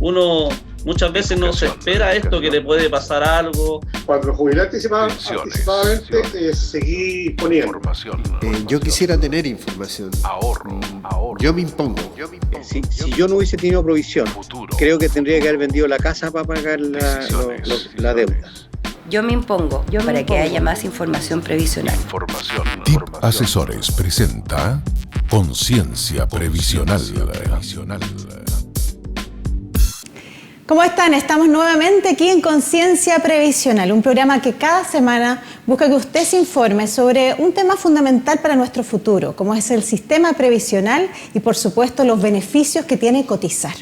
uno muchas veces no se espera esto, que le puede pasar algo. Cuando jubilé anticipadamente, seguí poniendo. Yo quisiera tener información. Ahorro. Yo me impongo. Si yo no hubiese tenido provisión, creo que tendría que haber vendido la casa para pagar la deuda. Yo me impongo para que haya más información previsional. TIP Asesores presenta Conciencia Previsional. ¿Cómo están? Estamos nuevamente aquí en Conciencia Previsional, un programa que cada semana busca que usted se informe sobre un tema fundamental para nuestro futuro, como es el sistema previsional y, por supuesto, los beneficios que tiene cotizar.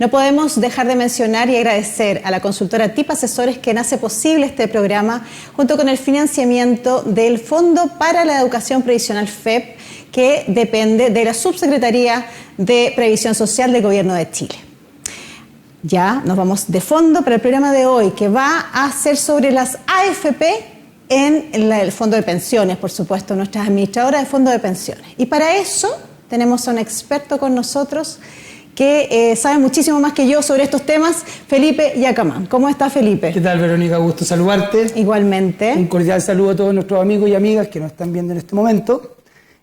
No podemos dejar de mencionar y agradecer a la consultora TIP Asesores, quien hace posible este programa, junto con el financiamiento del Fondo para la Educación Previsional FEP, que depende de la Subsecretaría de Previsión Social del Gobierno de Chile. Ya nos vamos de fondo para el programa de hoy, que va a ser sobre las AFP en el Fondo de Pensiones, por supuesto, nuestras administradoras de Fondo de Pensiones. Y para eso tenemos a un experto con nosotros que sabe muchísimo más que yo sobre estos temas, Felipe Yacamán. ¿Cómo está, Felipe? ¿Qué tal, Verónica? Gusto saludarte. Igualmente. Un cordial saludo a todos nuestros amigos y amigas que nos están viendo en este momento.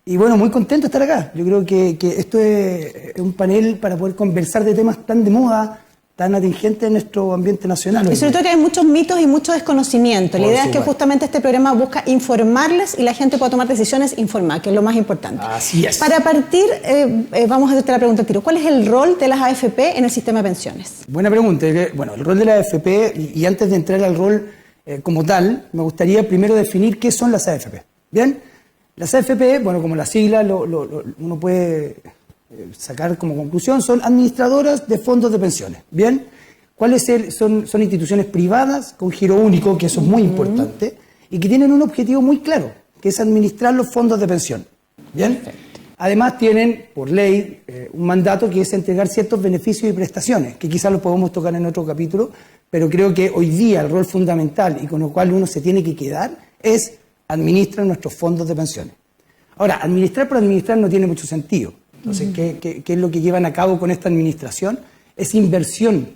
Y bueno, muy contento de estar acá. Yo creo que esto es un panel para poder conversar de temas tan de moda, tan atingentes en nuestro ambiente nacional. Y sobre todo que hay muchos mitos y mucho desconocimiento. La idea es que justamente este programa busca informarles y la gente pueda tomar decisiones informadas, que es lo más importante. Así es. Para partir, vamos a hacerte la pregunta al tiro. ¿Cuál es el rol de las AFP en el sistema de pensiones? Buena pregunta. Bueno, el rol de las AFP, y antes de entrar al rol como tal, me gustaría primero definir qué son las AFP. ¿Bien? Las AFP, bueno, como la sigla uno puede sacar como conclusión, son administradoras de fondos de pensiones. ¿Bien? ¿Cuáles son instituciones privadas con giro único, que eso es muy importante, y que tienen un objetivo muy claro, que es administrar los fondos de pensión? ¿Bien? Perfecto. Además tienen, por ley, un mandato que es entregar ciertos beneficios y prestaciones, que quizás lo podemos tocar en otro capítulo, pero creo que hoy día el rol fundamental y con lo cual uno se tiene que quedar es administrar nuestros fondos de pensiones. Ahora, administrar por administrar no tiene mucho sentido. Entonces, ¿qué es lo que llevan a cabo con esta administración? Es inversión,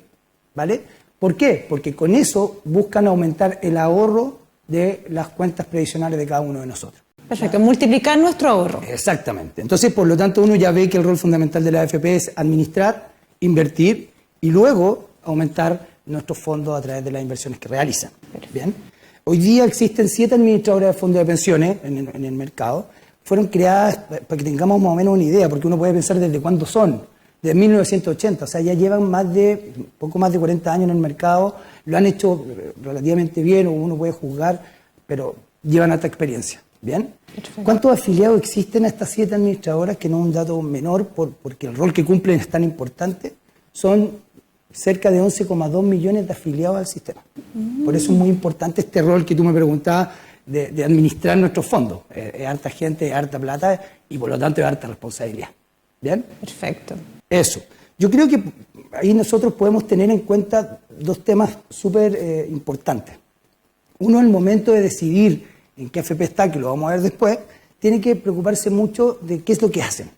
¿vale? ¿Por qué? Porque con eso buscan aumentar el ahorro de las cuentas previsionales de cada uno de nosotros. Perfecto, multiplicar nuestro ahorro. Exactamente. Entonces, por lo tanto, uno ya ve que el rol fundamental de la AFP es administrar, invertir y luego aumentar nuestros fondos a través de las inversiones que realizan. ¿Bien? Hoy día existen 7 administradoras de fondos de pensiones en el mercado. Fueron creadas, para que tengamos más o menos una idea, porque uno puede pensar desde cuándo son, desde 1980, o sea, ya llevan poco más de 40 años en el mercado, lo han hecho relativamente bien, o uno puede juzgar, pero llevan alta experiencia. ¿Bien? Perfecto. ¿Cuántos afiliados existen a estas 7 administradoras? Que no es un dato menor, porque el rol que cumplen es tan importante. Son cerca de 11,2 millones de afiliados al sistema. Por eso es muy importante este rol que tú me preguntabas, de administrar nuestros fondos. Es harta gente, es harta plata y por lo tanto es harta responsabilidad. ¿Bien? Perfecto. Eso. Yo creo que ahí nosotros podemos tener en cuenta 2 temas súper importantes. Uno, el momento de decidir en qué AFP está, que lo vamos a ver después, tiene que preocuparse mucho de qué es lo que hacen.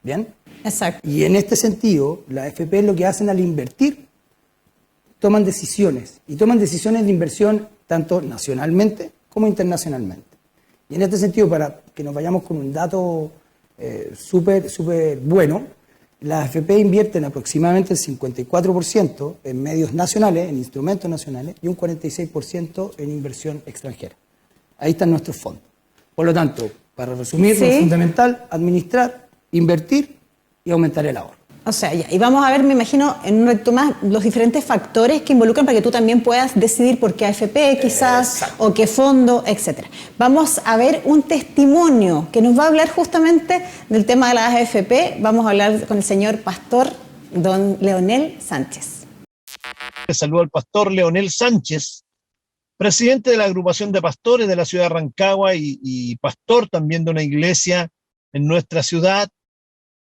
¿Bien? Exacto. Y en este sentido, las AFP lo que hacen al invertir, toman decisiones. Y toman decisiones de inversión tanto nacionalmente como internacionalmente. Y en este sentido, para que nos vayamos con un dato súper bueno, las AFP invierten aproximadamente el 54% en medios nacionales, en instrumentos nacionales, y un 46% en inversión extranjera. Ahí están nuestros fondos. Por lo tanto, para resumir, lo fundamental, administrar, invertir y aumentar el ahorro. O sea, ya. Y vamos a ver, me imagino, en un reto más, los diferentes factores que involucran para que tú también puedas decidir por qué AFP quizás, o qué fondo, etc. Vamos a ver un testimonio que nos va a hablar justamente del tema de las AFP. Vamos a hablar con el señor pastor don Leonel Sánchez. Saludo al pastor Leonel Sánchez, presidente de la agrupación de pastores de la ciudad de Rancagua y pastor también de una iglesia en nuestra ciudad.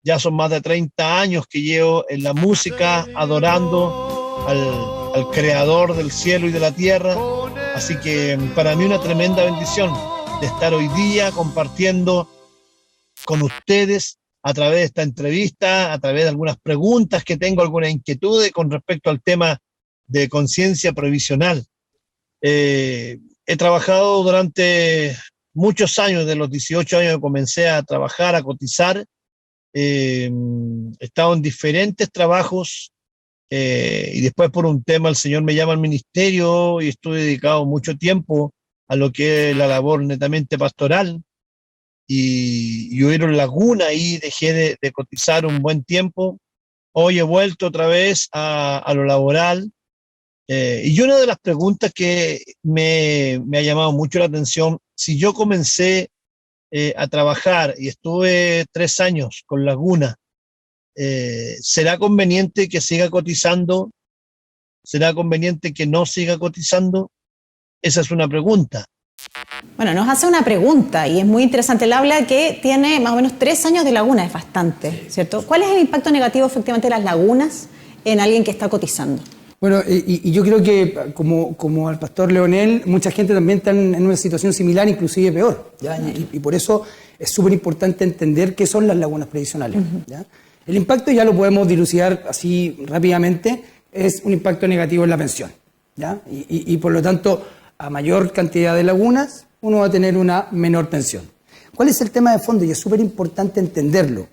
Ya son más de 30 años que llevo en la música, adorando al creador del cielo y de la tierra. Así que para mí una tremenda bendición de estar hoy día compartiendo con ustedes a través de esta entrevista, a través de algunas preguntas que tengo, algunas inquietudes con respecto al tema de conciencia previsional. He trabajado durante muchos años, de los 18 años que comencé a trabajar, a cotizar. He estado en diferentes trabajos y después por un tema el Señor me llama al ministerio y estuve dedicado mucho tiempo a lo que es la labor netamente pastoral. Y hubieron lagunas y dejé de cotizar un buen tiempo. Hoy he vuelto otra vez a lo laboral. Y una de las preguntas que me ha llamado mucho la atención, si yo comencé a trabajar y estuve 3 años con laguna, ¿será conveniente que siga cotizando? ¿Será conveniente que no siga cotizando? Esa es una pregunta. Bueno, nos hace una pregunta y es muy interesante. Él habla que tiene más o menos 3 años de laguna, es bastante, ¿cierto? ¿Cuál es el impacto negativo efectivamente de las lagunas en alguien que está cotizando? Bueno, y yo creo que como al pastor Leonel, mucha gente también está en una situación similar, inclusive peor, ¿ya? Y por eso es súper importante entender qué son las lagunas previsionales, ¿ya? El impacto ya lo podemos dilucidar así rápidamente, es un impacto negativo en la pensión, ¿ya? Y por lo tanto, a mayor cantidad de lagunas, uno va a tener una menor pensión. ¿Cuál es el tema de fondo? Y es súper importante entenderlo.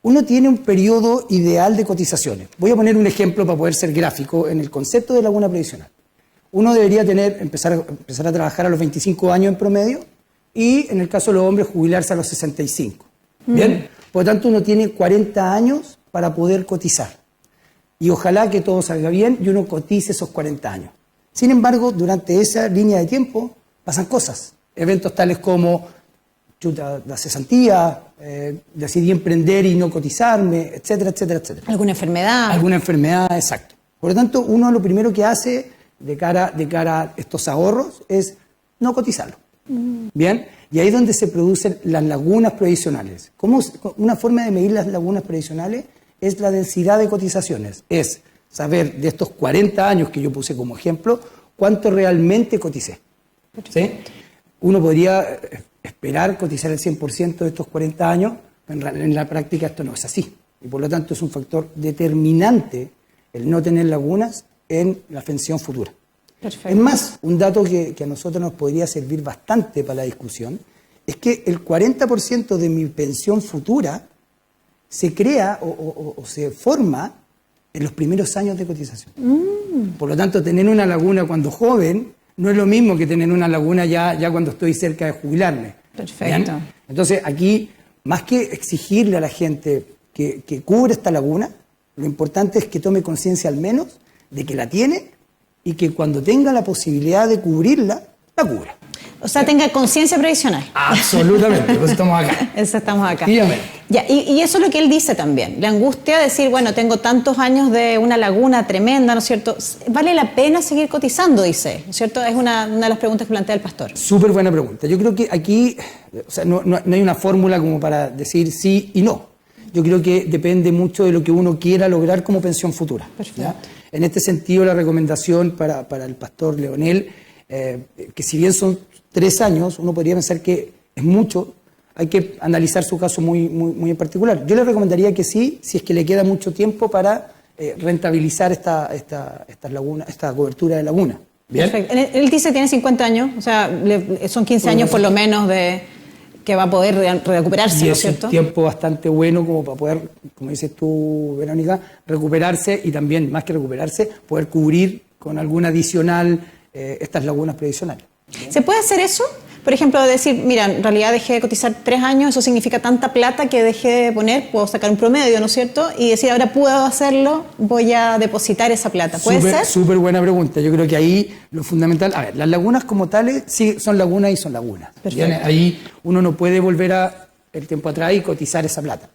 Uno tiene un periodo ideal de cotizaciones. Voy a poner un ejemplo para poder ser gráfico en el concepto de laguna previsional. Uno debería empezar a trabajar a los 25 años en promedio y, en el caso de los hombres, jubilarse a los 65. ¿Bien? Por lo tanto, uno tiene 40 años para poder cotizar. Y ojalá que todo salga bien y uno cotice esos 40 años. Sin embargo, durante esa línea de tiempo pasan cosas. Eventos tales como la cesantía, decidí emprender y no cotizarme, etcétera, etcétera, etcétera. ¿Alguna enfermedad? Alguna enfermedad, exacto. Por lo tanto, uno lo primero que hace de cara a estos ahorros es no cotizarlo. ¿Bien? Y ahí es donde se producen las lagunas previsionales. Una forma de medir las lagunas previsionales es la densidad de cotizaciones. Es saber de estos 40 años que yo puse como ejemplo, cuánto realmente coticé. ¿Sí? Uno podría esperar cotizar el 100% de estos 40 años, pero en la práctica esto no es así. Y por lo tanto es un factor determinante el no tener lagunas en la pensión futura. Perfecto. Es más, un dato que a nosotros nos podría servir bastante para la discusión, es que el 40% de mi pensión futura se crea o se forma en los primeros años de cotización. Por lo tanto, tener una laguna cuando joven no es lo mismo que tener una laguna ya cuando estoy cerca de jubilarme. Perfecto. ¿Bien? Entonces, aquí, más que exigirle a la gente que cubra esta laguna, lo importante es que tome conciencia al menos de que la tiene y que cuando tenga la posibilidad de cubrirla, la cubra. O sea, tenga conciencia previsional. Absolutamente, por eso estamos acá. Eso estamos acá. Efectivamente. Ya, y eso es lo que él dice también. La angustia de decir, bueno, tengo tantos años de una laguna tremenda, ¿no es cierto? ¿Vale la pena seguir cotizando? Dice, ¿no es cierto? Es una de las preguntas que plantea el pastor. Súper buena pregunta. Yo creo que aquí, o sea, no hay una fórmula como para decir sí y no. Yo creo que depende mucho de lo que uno quiera lograr como pensión futura. Perfecto. ¿Ya? En este sentido, la recomendación para el pastor Leonel, que si bien son 3 años, uno podría pensar que es mucho, hay que analizar su caso muy en particular. Yo le recomendaría que sí, si es que le queda mucho tiempo para rentabilizar esta cobertura de laguna. ¿Bien? Perfecto. Él dice que tiene 50 años, o sea, son 15 años por lo menos de que va a poder recuperarse, ¿no es cierto? Es un tiempo bastante bueno como para poder, como dices tú, Verónica, recuperarse y también, más que recuperarse, poder cubrir con algún adicional estas lagunas previsionales. ¿Bien? ¿Se puede hacer eso? Por ejemplo, decir, mira, en realidad dejé de cotizar 3 años, eso significa tanta plata que dejé de poner, puedo sacar un promedio, ¿no es cierto? Y decir, ahora puedo hacerlo, voy a depositar esa plata. ¿Puede ser? Súper buena pregunta. Yo creo que ahí lo fundamental, a ver, las lagunas como tales sí son lagunas y son lagunas. Perfecto. Ahí uno no puede volver el tiempo atrás y cotizar esa plata.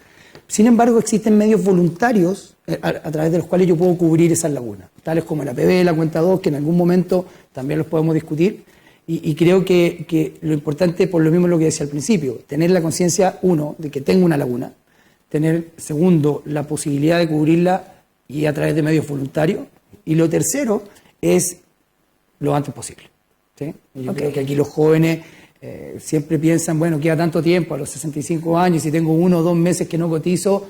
Sin embargo, existen medios voluntarios a través de los cuales yo puedo cubrir esas lagunas, tales como la APB, la cuenta 2, que en algún momento también los podemos discutir. Y creo que lo importante, por lo mismo lo que decía al principio, tener la conciencia, uno, de que tengo una laguna, tener, segundo, la posibilidad de cubrirla y a través de medios voluntarios, y lo tercero es lo antes posible. ¿Sí? Yo creo que aquí los jóvenes siempre piensan, bueno, queda tanto tiempo a los 65 años, si tengo 1 o 2 meses que no cotizo.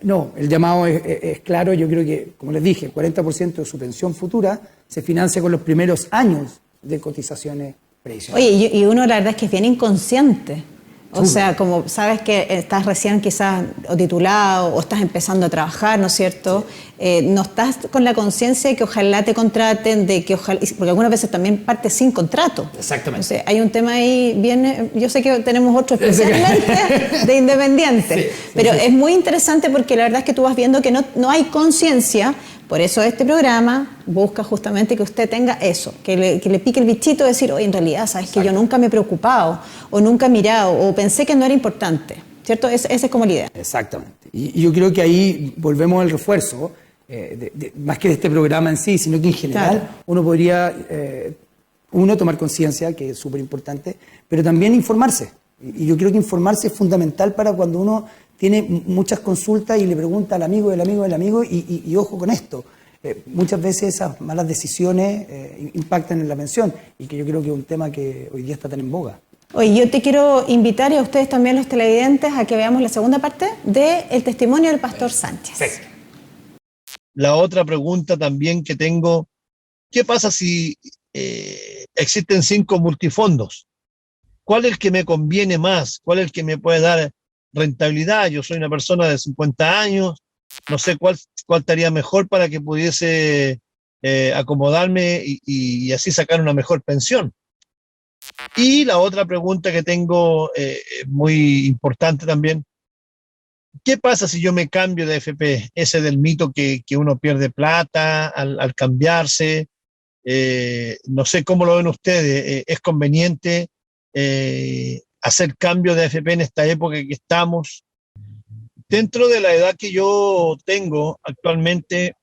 No, el llamado es claro. Yo creo que, como les dije, el 40% de su pensión futura se financia con los primeros años de cotizaciones previsionales. Oye, y uno la verdad es que es bien inconsciente. O sea, como sabes que estás recién quizás o titulado o estás empezando a trabajar, ¿no es cierto? No estás con la conciencia de que ojalá te contraten, de que ojalá, porque algunas veces también parte sin contrato. Exactamente. Entonces, hay un tema ahí bien, yo sé que tenemos otro especialmente de independiente, pero es muy interesante porque la verdad es que tú vas viendo que no hay conciencia. Por eso este programa busca justamente que usted tenga eso, que le pique el bichito de decir, oye, en realidad, ¿sabes que yo nunca me he preocupado, o nunca he mirado, o pensé que no era importante? ¿Cierto? Esa es como la idea. Exactamente. Y yo creo que ahí volvemos al refuerzo, más que de este programa en sí, sino que en general uno podría, tomar conciencia, que es súper importante, pero también informarse. Y yo creo que informarse es fundamental para cuando uno tiene muchas consultas y le pregunta al amigo del amigo del amigo, y ojo con esto, muchas veces esas malas decisiones impactan en la pensión, y que yo creo que es un tema que hoy día está tan en boga. Oye, yo te quiero invitar, y a ustedes también, los televidentes, a que veamos la segunda parte del testimonio del pastor Sánchez. Perfecto. La otra pregunta también que tengo, ¿qué pasa si existen 5 multifondos? ¿Cuál es el que me conviene más? ¿Cuál es el que me puede dar rentabilidad? Yo soy una persona de 50 años, no sé cuál estaría mejor para que pudiese acomodarme y así sacar una mejor pensión. Y la otra pregunta que tengo, muy importante también, ¿qué pasa si yo me cambio de AFP? Ese del mito que uno pierde plata al cambiarse. No sé cómo lo ven ustedes. ¿Es conveniente hacer cambio de AFP en esta época que estamos? Dentro de la edad que yo tengo actualmente,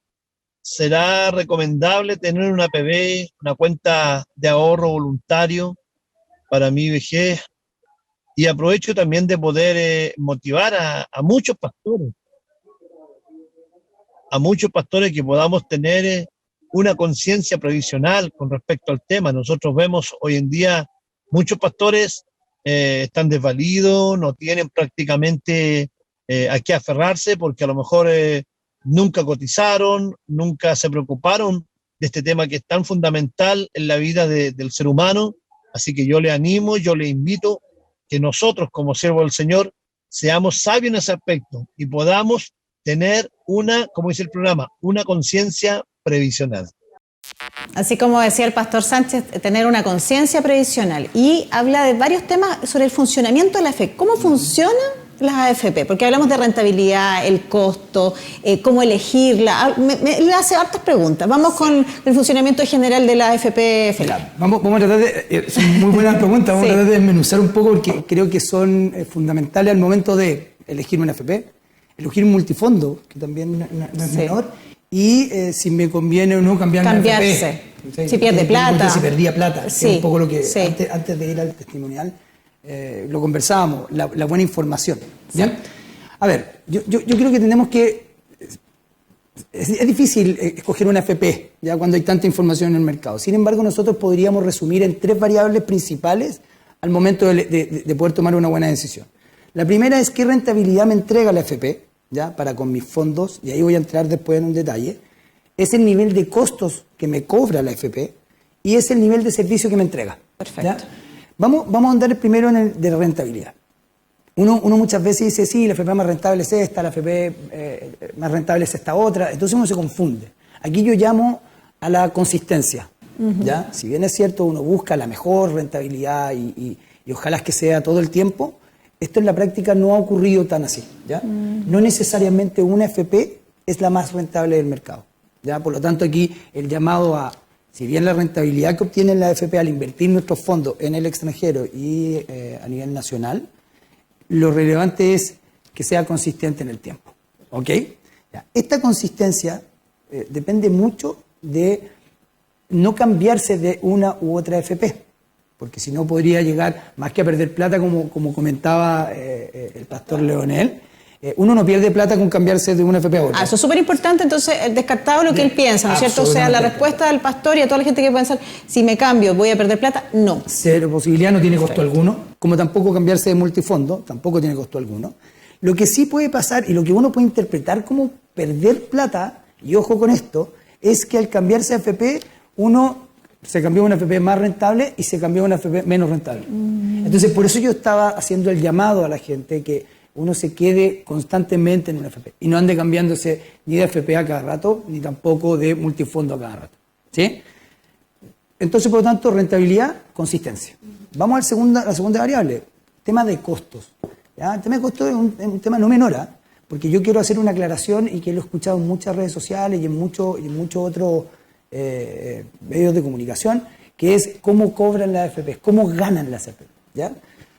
¿será recomendable tener una APB, una cuenta de ahorro voluntario para mi vejez? Y aprovecho también de poder motivar a muchos pastores que podamos tener una conciencia previsional con respecto al tema. Nosotros vemos hoy en día muchos pastores están desvalidos, no tienen prácticamente a qué aferrarse, porque a lo mejor nunca cotizaron, nunca se preocuparon de este tema que es tan fundamental en la vida del ser humano. Así que yo le animo, yo le invito que nosotros como siervos del Señor seamos sabios en ese aspecto y podamos tener como dice el programa, una conciencia previsional. Así como decía el pastor Sánchez, tener una conciencia previsional. Y habla de varios temas sobre el funcionamiento de la AFP. ¿Cómo funcionan las AFP? Porque hablamos de rentabilidad, el costo, cómo elegirla. Le hace hartas preguntas. Vamos con el funcionamiento general de la AFP. Vamos a tratar de... son muy buenas preguntas. Vamos a tratar de desmenuzar un poco, porque creo que son fundamentales al momento de elegir una AFP, elegir un multifondo, que también no es menor. Y si me conviene o no cambiarse. Si pierde plata. Si perdía plata. Sí. Es un poco lo que antes de ir al testimonial lo conversábamos, la buena información. ¿Bien? A ver, yo creo que tenemos que... Es difícil escoger una AFP ya cuando hay tanta información en el mercado. Sin embargo, nosotros podríamos resumir en 3 variables principales al momento de poder tomar una buena decisión. La primera es qué rentabilidad me entrega la AFP, ¿ya? Para con mis fondos, y ahí voy a entrar después en un detalle. Es el nivel de costos que me cobra la AFP y es el nivel de servicio que me entrega. Perfecto. ¿Ya? Vamos a andar primero en el de rentabilidad. Uno muchas veces dice, sí, la AFP más rentable es esta, la AFP más rentable es esta otra, entonces uno se confunde. Aquí yo llamo a la consistencia. ¿Ya? Si bien es cierto, uno busca la mejor rentabilidad y ojalá que sea todo el tiempo, esto en la práctica no ha ocurrido tan así. ¿Ya? No necesariamente una AFP es la más rentable del mercado. ¿Ya? Por lo tanto, aquí el llamado a, si bien la rentabilidad que obtiene la AFP al invertir nuestros fondos en el extranjero y a nivel nacional, lo relevante es que sea consistente en el tiempo. ¿Ok? Ya. Esta consistencia depende mucho de no cambiarse de una u otra AFP, porque si no podría llegar, más que a perder plata, como comentaba el pastor Leonel, uno no pierde plata con cambiarse de una AFP a otra. Eso es súper importante, entonces, descartado lo que él piensa, ¿no es cierto? O sea, la respuesta del pastor y a toda la gente que piensa, si me cambio, ¿voy a perder plata? No. Cero posibilidad, no tiene costo alguno, como tampoco cambiarse de multifondo, tampoco tiene costo alguno. Lo que sí puede pasar, y lo que uno puede interpretar como perder plata, y ojo con esto, es que al cambiarse a AFP, uno se cambió a una AFP más rentable y se cambió a una AFP menos rentable. Entonces, por eso yo estaba haciendo el llamado a la gente que uno se quede constantemente en una AFP y no ande cambiándose ni de AFP a cada rato, ni tampoco de multifondo a cada rato. ¿Sí? Entonces, por lo tanto, rentabilidad, consistencia. Vamos a la segunda variable, tema de costos. ¿Ya? El tema de costos es un tema no menor, ¿eh? Porque yo quiero hacer una aclaración y que lo he escuchado en muchas redes sociales y en muchos otros medios de comunicación, que es cómo cobran las AFP, cómo ganan las AFP. ¿Ya?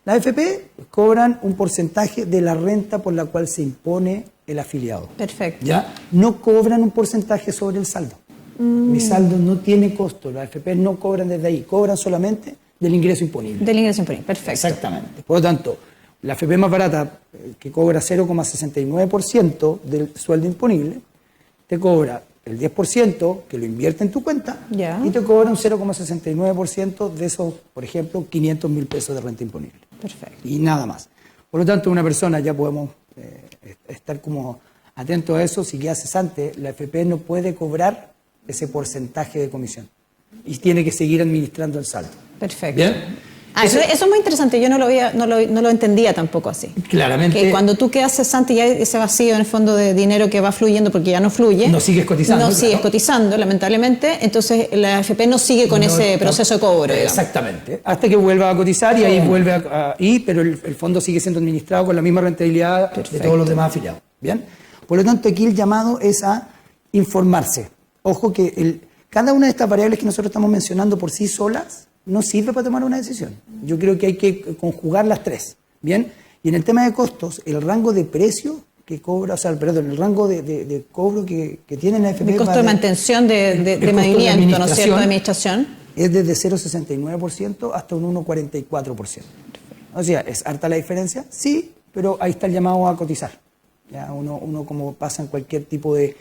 Las AFP cobran un porcentaje de la renta por la cual se impone el afiliado. Perfecto. ¿Ya? No cobran un porcentaje sobre el saldo. Mi saldo no tiene costo, las AFP no cobran desde ahí, cobran solamente del ingreso imponible. Del ingreso imponible, perfecto. Exactamente. Por lo tanto, la AFP más barata, que cobra 0,69% del sueldo imponible, te cobra el 10% que lo invierte en tu cuenta y te cobra un 0,69% de esos, por ejemplo, 500.000 pesos de renta imponible. Perfecto. Y nada más. Por lo tanto, una persona, ya podemos estar como atentos a eso, si queda cesante, la AFP no puede cobrar ese porcentaje de comisión y tiene que seguir administrando el saldo. Perfecto. ¿Bien? Eso es muy interesante, yo no lo entendía tampoco así. Claramente. Que cuando tú quedas cesante y hay ese vacío en el fondo de dinero que va fluyendo porque ya no fluye. No sigues cotizando. No sigues cotizando, lamentablemente. Entonces la AFP no sigue con ese proceso de cobro. Exactamente. Hasta que vuelva a cotizar y ahí vuelve a ir, pero el fondo sigue siendo administrado con la misma rentabilidad de todos los demás afiliados. ¿Bien? Por lo tanto, aquí el llamado es a informarse. Ojo que cada una de estas variables que nosotros estamos mencionando por sí solas no sirve para tomar una decisión. Yo creo que hay que conjugar las tres, ¿bien? Y en el tema de costos, el rango de precio que cobra, el rango de cobro que tiene la AFP... El costo de mantención de movimiento, ¿no es cierto?, de administración. Es desde 0,69% hasta un 1,44%. O sea, ¿es harta la diferencia? Sí, pero ahí está el llamado a cotizar. ¿Ya? Uno como pasa en cualquier tipo de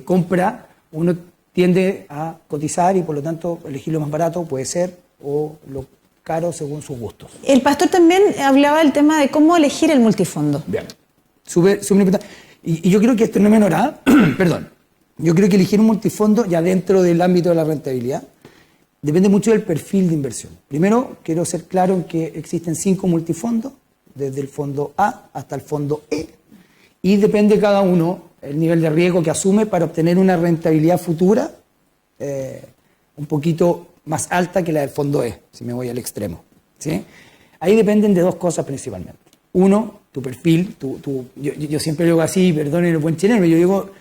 compra, uno tiende a cotizar y por lo tanto elegir lo más barato puede ser o lo caro según sus gustos. El pastor también hablaba del tema de cómo elegir el multifondo. Bien, súper importante. Y yo creo que esto no es menor, perdón, yo creo que elegir un multifondo ya dentro del ámbito de la rentabilidad depende mucho del perfil de inversión. Primero, quiero ser claro en que existen 5 multifondos, desde el fondo A hasta el fondo E, y depende cada uno el nivel de riesgo que asume para obtener una rentabilidad futura un poquito más alta que la del fondo E, si me voy al extremo. ¿Sí? Ahí dependen de dos cosas principalmente. Uno, tu perfil, yo siempre digo así, perdonen el buen chileno, yo digo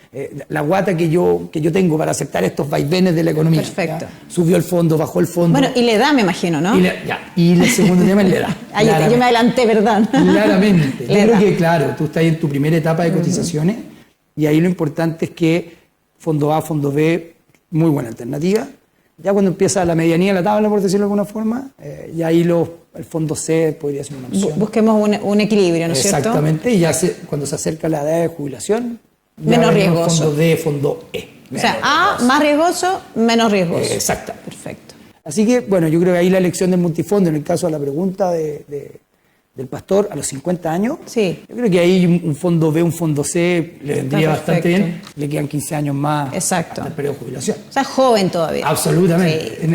la guata que yo tengo para aceptar estos vaivenes de la economía. Perfecto. ¿Ya? Subió el fondo, bajó el fondo. Bueno, y le da, me imagino, ¿no? Y el segundo tema es le da. Yo me adelanté, ¿verdad? Claramente. Yo creo que, claro, tú estás en tu primera etapa de cotizaciones y ahí lo importante es que fondo A, fondo B, muy buena alternativa. Ya cuando empieza la medianía de la tabla, por decirlo de alguna forma, y ahí el fondo C podría ser una opción. Busquemos un equilibrio, ¿no es cierto? Exactamente, y ya cuando se acerca la edad de jubilación, menos riesgoso. Fondo D, fondo E. O sea, A más riesgoso, menos riesgoso. Exacto. Perfecto. Así que, bueno, yo creo que ahí la elección del multifondo, en el caso de la pregunta del pastor, a los 50 años, sí. Yo creo que ahí un fondo B, un fondo C le vendría bastante bien. Le quedan 15 años más hasta el periodo de jubilación. O sea, joven todavía. Absolutamente, sí.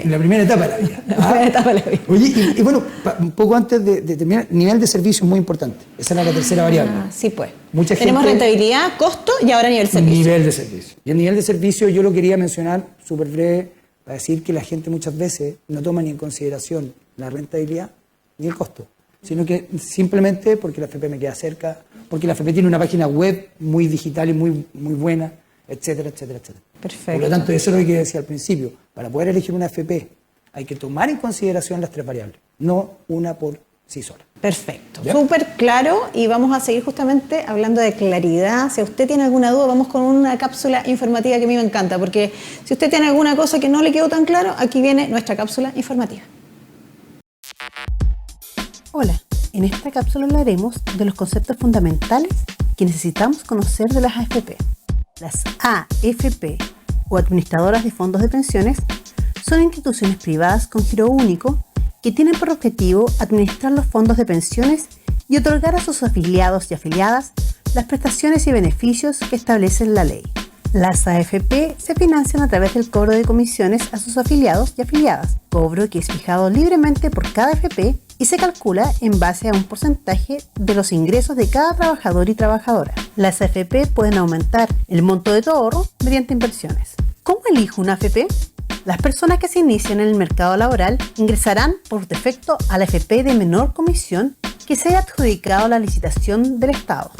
en la primera etapa de la vida. La primera etapa de la vida. Oye, y bueno, un poco antes de terminar, nivel de servicio es muy importante. Esa era la tercera variable. Sí, pues. Tenemos rentabilidad, costo y ahora nivel de servicio. Nivel de servicio. Y el nivel de servicio yo lo quería mencionar súper breve para decir que la gente muchas veces no toma ni en consideración la rentabilidad ni el costo, sino que simplemente porque la AFP me queda cerca, porque la AFP tiene una página web muy digital y muy buena, etcétera, etcétera, etcétera. Perfecto. Por lo tanto, eso es lo que decía al principio. Para poder elegir una AFP hay que tomar en consideración las tres variables, no una por sí sola. Perfecto. Súper claro, y vamos a seguir justamente hablando de claridad. Si usted tiene alguna duda, vamos con una cápsula informativa que a mí me encanta, porque si usted tiene alguna cosa que no le quedó tan claro, aquí viene nuestra cápsula informativa. Hola, en esta cápsula hablaremos de los conceptos fundamentales que necesitamos conocer de las AFP. Las AFP, o administradoras de fondos de pensiones, son instituciones privadas con giro único que tienen por objetivo administrar los fondos de pensiones y otorgar a sus afiliados y afiliadas las prestaciones y beneficios que establece la ley. Las AFP se financian a través del cobro de comisiones a sus afiliados y afiliadas, cobro que es fijado libremente por cada AFP y se calcula en base a un porcentaje de los ingresos de cada trabajador y trabajadora. Las AFP pueden aumentar el monto de tu ahorro mediante inversiones. ¿Cómo elijo una AFP? Las personas que se inician en el mercado laboral ingresarán por defecto a la AFP de menor comisión que se haya adjudicado a la licitación del Estado.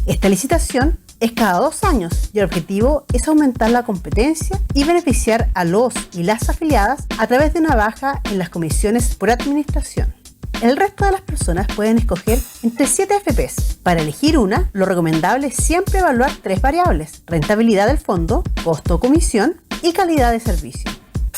Esta licitación es cada 2 años y el objetivo es aumentar la competencia y beneficiar a los y las afiliadas a través de una baja en las comisiones por administración. El resto de las personas pueden escoger entre 7 AFPs. Para elegir una, lo recomendable es siempre evaluar 3 variables: rentabilidad del fondo, costo o comisión y calidad de servicio.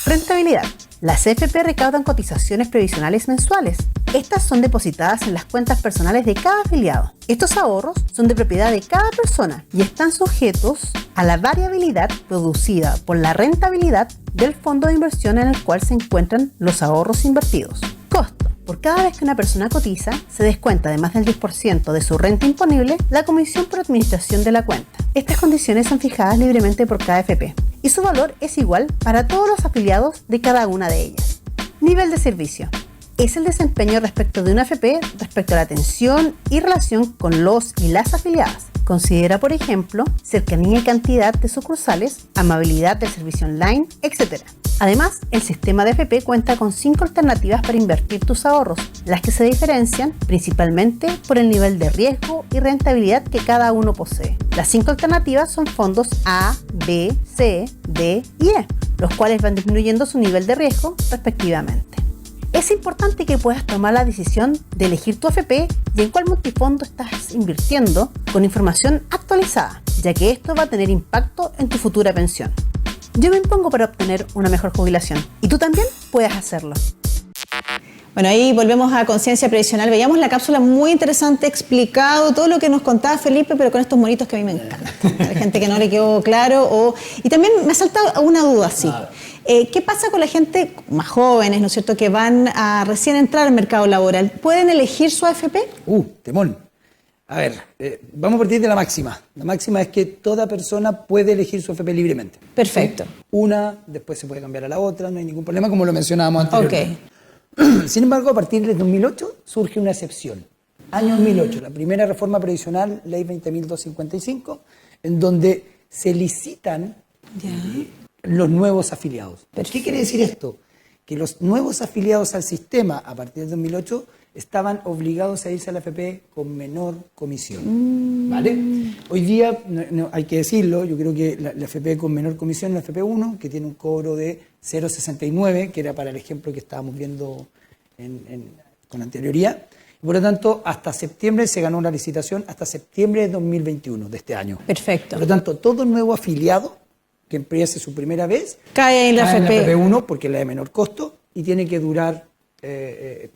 Rentabilidad. Las AFP recaudan cotizaciones previsionales mensuales. Estas son depositadas en las cuentas personales de cada afiliado. Estos ahorros son de propiedad de cada persona y están sujetos a la variabilidad producida por la rentabilidad del fondo de inversión en el cual se encuentran los ahorros invertidos. Costo. Por cada vez que una persona cotiza, se descuenta de más del 10% de su renta imponible la comisión por administración de la cuenta. Estas condiciones son fijadas libremente por cada AFP y su valor es igual para todos los afiliados de cada una de ellas. Nivel de servicio. Es el desempeño respecto de una AFP respecto a la atención y relación con los y las afiliadas. Considera, por ejemplo, cercanía y cantidad de sucursales, amabilidad del servicio online, etc. Además, el sistema de AFP cuenta con 5 alternativas para invertir tus ahorros, las que se diferencian principalmente por el nivel de riesgo y rentabilidad que cada uno posee. Las 5 alternativas son fondos A, B, C, D y E, los cuales van disminuyendo su nivel de riesgo respectivamente. Es importante que puedas tomar la decisión de elegir tu AFP y en cuál multifondo estás invirtiendo con información actualizada, ya que esto va a tener impacto en tu futura pensión. Yo me impongo para obtener una mejor jubilación y tú también puedes hacerlo. Bueno, ahí volvemos a Conciencia Previsional. Veíamos la cápsula muy interesante, explicado todo lo que nos contaba Felipe, pero con estos monitos que a mí me encantan. Hay gente que no le quedó claro. Y también me ha saltado una duda, sí. ¿Qué pasa con la gente más jóvenes, ¿no es cierto?, que van a recién entrar al mercado laboral? ¿Pueden elegir su AFP? Temón. A ver, vamos a partir de la máxima. La máxima es que toda persona puede elegir su AFP libremente. Perfecto. ¿Sí? Una, después se puede cambiar a la otra, no hay ningún problema, como lo mencionábamos anteriormente. Sin embargo, a partir del 2008 surge una excepción. Año 2008, la primera reforma previsional, Ley 20.255, en donde se licitan los nuevos afiliados. Perfecto. ¿Qué quiere decir esto? Que los nuevos afiliados al sistema, a partir del 2008, estaban obligados a irse a la AFP con menor comisión. ¿Vale? Hoy día, no, hay que decirlo, yo creo que la AFP con menor comisión es la AFP 1, que tiene un cobro de 0,69, que era para el ejemplo que estábamos viendo con anterioridad. Y por lo tanto, hasta septiembre se ganó una licitación, hasta septiembre de 2021, de este año. Perfecto. Por lo tanto, todo nuevo afiliado que empiece su primera vez cae en la AFP 1, porque es la de menor costo, y tiene que durar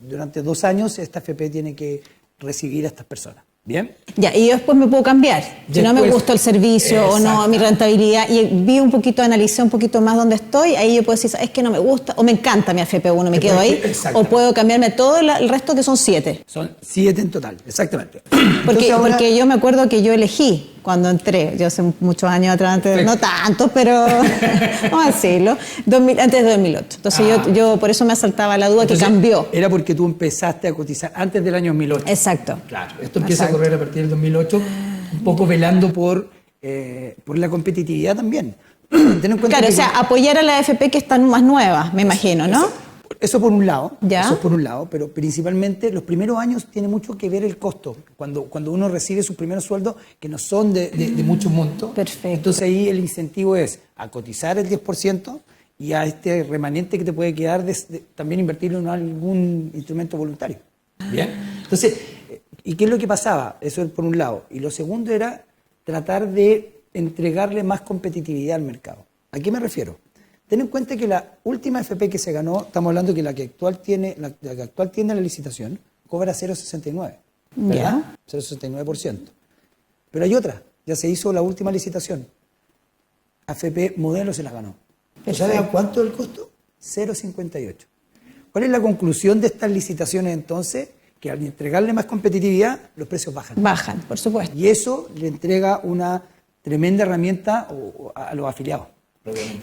durante 2 años. Esta AFP tiene que recibir a estas personas. ¿Bien? Ya, y yo después me puedo cambiar. Si no me gusta el servicio o no, mi rentabilidad, y vi un poquito, analicé un poquito más dónde estoy, ahí yo puedo decir, es que no me gusta, o me encanta mi AFP1, me quedo ahí, o puedo cambiarme todo el resto, que son 7. Son 7 en total, exactamente. Porque yo me acuerdo que yo elegí cuando entré, yo hace muchos años atrás, no tanto, pero vamos a decirlo, antes de 2008. Entonces yo por eso me asaltaba la duda. Entonces, que cambió. Era porque tú empezaste a cotizar antes del año 2008. Exacto. Claro, esto empieza a correr a partir del 2008, un poco velando por la competitividad también. Ten en cuenta claro, o sea, apoyar a la AFP que están más nuevas, me imagino, ¿no? Eso por un lado, ¿ya? Eso por un lado, pero principalmente los primeros años tiene mucho que ver el costo. Cuando uno recibe sus primeros sueldos, que no son de mucho monto, perfecto. Entonces ahí el incentivo es a cotizar el 10% y a este remanente que te puede quedar también invertirlo en algún instrumento voluntario. Bien. Entonces, ¿y qué es lo que pasaba? Eso es por un lado. Y lo segundo era tratar de entregarle más competitividad al mercado. ¿A qué me refiero? Ten en cuenta que la última AFP que se ganó, estamos hablando que la que actual tiene la licitación, cobra 0,69, ¿verdad? 0,69%. Pero hay otra, ya se hizo la última licitación. AFP Modelo se la ganó. ¿Sabes a cuánto el costo? 0,58. ¿Cuál es la conclusión de estas licitaciones entonces? Que al entregarle más competitividad, los precios bajan. Bajan, por supuesto. Y eso le entrega una tremenda herramienta a los afiliados.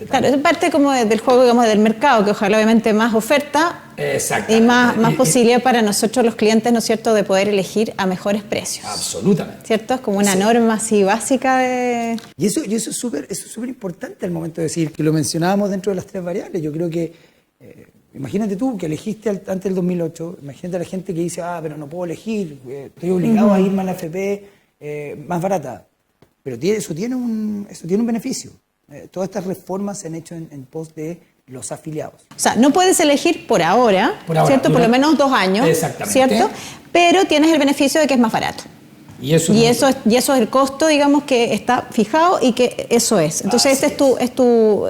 Claro, es parte como del juego, digamos, del mercado, que ojalá obviamente más oferta y más posibilidad para nosotros los clientes, ¿no es cierto?, de poder elegir a mejores precios. Absolutamente. ¿Cierto? Es como una norma así básica de... Y eso es súper importante al momento de decir, que lo mencionábamos dentro de las 3 variables. Yo creo que, imagínate tú que elegiste antes del 2008, imagínate a la gente que dice, pero no puedo elegir, estoy obligado a irme a la AFP más barata. Pero eso tiene un beneficio. Todas estas reformas se han hecho en pos de los afiliados. O sea, no puedes elegir por ahora, ¿cierto? Por lo menos 2 años, ¿cierto? Pero tienes el beneficio de que es más barato. Y eso es el costo, digamos, que está fijado y que eso es. Entonces, es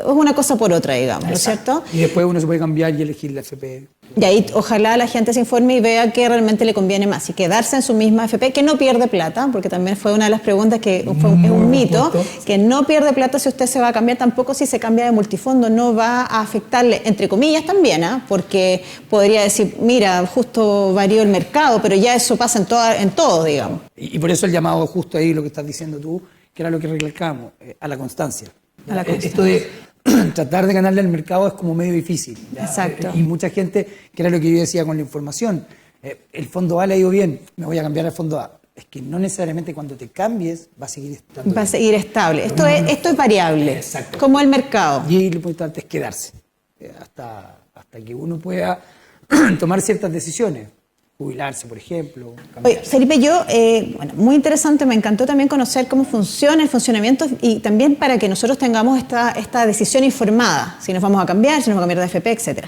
una cosa por otra, digamos, ¿no es cierto? Y después uno se puede cambiar y elegir la FP. Y ahí ojalá la gente se informe y vea que realmente le conviene más y quedarse en su misma FP, que no pierde plata, porque también fue una de las preguntas que es un mito, que no pierde plata si usted se va a cambiar, tampoco si se cambia de multifondo, no va a afectarle, entre comillas también, porque podría decir, mira, justo varió el mercado, pero ya eso pasa en todo, digamos. Y por eso el llamado justo ahí, lo que estás diciendo tú, que era lo que recalcamos, a la constancia. Esto de tratar de ganarle al mercado es como medio difícil. Exacto. Y mucha gente, que era lo que yo decía con la información, el fondo A le ha ido bien, me voy a cambiar al fondo A. Es que no necesariamente cuando te cambies va a seguir estando. Va a seguir estable. Esto es variable. Exacto. Como el mercado. Y lo importante es quedarse hasta que uno pueda tomar ciertas decisiones. Jubilarse, por ejemplo. Oye, Felipe, muy interesante, me encantó también conocer cómo funciona el funcionamiento y también para que nosotros tengamos esta decisión informada, si nos vamos a cambiar, si nos vamos a cambiar de FP, etc.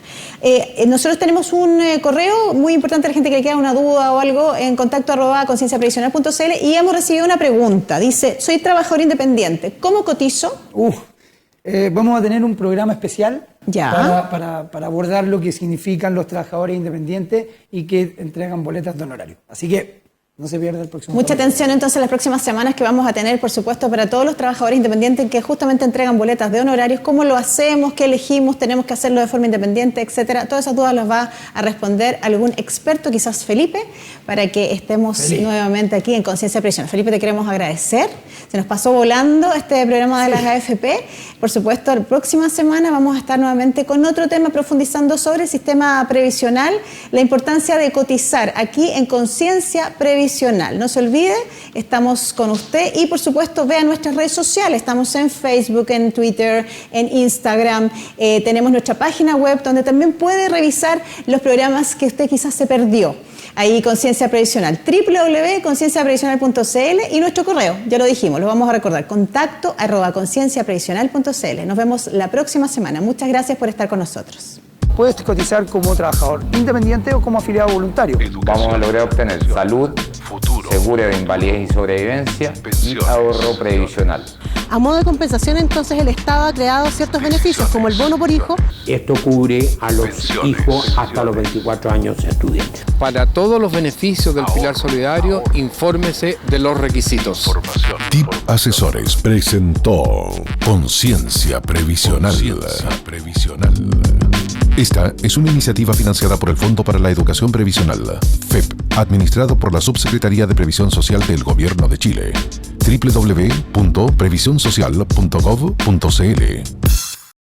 Nosotros tenemos un correo muy importante a la gente que le queda una duda o algo en contacto@concienciaprevisional.cl y hemos recibido una pregunta. Dice, soy trabajador independiente, ¿cómo cotizo? Vamos a tener un programa especial para abordar lo que significan los trabajadores independientes y que entregan boletas de honorario. Así que no se pierda el próximo. Mucha atención entonces las próximas semanas que vamos a tener, por supuesto, para todos los trabajadores independientes que justamente entregan boletas de honorarios, cómo lo hacemos, qué elegimos, tenemos que hacerlo de forma independiente, etcétera. Todas esas dudas las va a responder algún experto, quizás Felipe, para que estemos nuevamente aquí en Conciencia Previsional. Felipe, te queremos agradecer. Se nos pasó volando este programa de las AFP. Por supuesto, la próxima semana vamos a estar nuevamente con otro tema profundizando sobre el sistema previsional, la importancia de cotizar aquí en Conciencia Previsional. No se olvide, estamos con usted y por supuesto vea nuestras redes sociales, estamos en Facebook, en Twitter, en Instagram, tenemos nuestra página web donde también puede revisar los programas que usted quizás se perdió. Ahí Conciencia Previsional, www.concienciaprevisional.cl y nuestro correo, ya lo dijimos, lo vamos a recordar, contacto@concienciaprevisional.cl. Nos vemos la próxima semana. Muchas gracias por estar con nosotros. Puedes cotizar como trabajador independiente o como afiliado voluntario. Vamos a lograr obtener salud, seguro de invalidez y sobrevivencia y ahorro previsional. A modo de compensación, entonces, el Estado ha creado ciertos beneficios, como el bono por hijo. Esto cubre a los hijos hasta los 24 años estudiantes. Para todos los beneficios del Pilar Solidario, infórmese de los requisitos. TIP Asesores presentó Conciencia Previsional. Esta es una iniciativa financiada por el Fondo para la Educación Previsional, FEP, administrado por la Subsecretaría de Previsión Social del Gobierno de Chile. www.previsionsocial.gov.cl